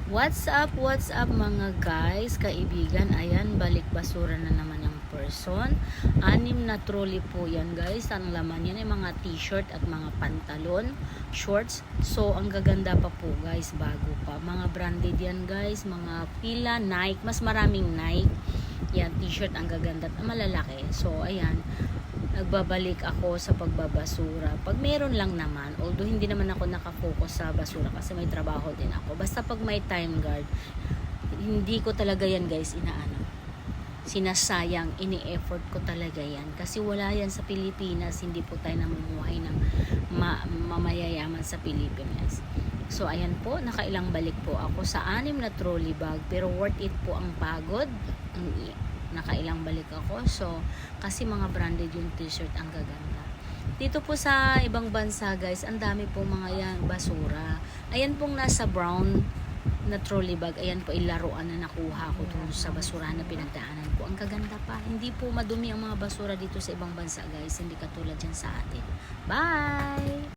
What's up mga guys, kaibigan. Ayan, balik basura na naman yung person. 6 na trolley po yan guys. Ang laman yan ay mga t-shirt at mga pantalon, shorts. So, ang gaganda pa po guys, bago pa. Mga branded yan guys, mga Fila, Nike. Mas maraming Nike. Yan, t-shirt ang gaganda at malalaki. So, ayan, nagbabalik ako sa pagbabasura. Pag meron lang naman, although hindi naman ako nakafocus sa basura kasi may trabaho din ako. Basta pag may time guard, hindi ko talaga yan guys sinasayang, ini-effort ko talaga yan. Kasi wala yan sa Pilipinas, hindi po tayo namumuhay ng mamayayaman sa Pilipinas. So ayan po, nakailang balik po ako sa 6 na trolley bag, pero worth it po ang pagod. Nakailang balik ako. So, kasi mga branded yung t-shirt, ang gaganda. Dito po sa ibang bansa guys, ang dami po mga yan, basura. Ayan pong nasa brown na trolley bag. Ayan po, ilaruan na nakuha ko dun sa basura na pinagdaanan ko. Ang gaganda pa. Hindi po madumi ang mga basura dito sa ibang bansa guys. Hindi katulad yan sa atin. Bye!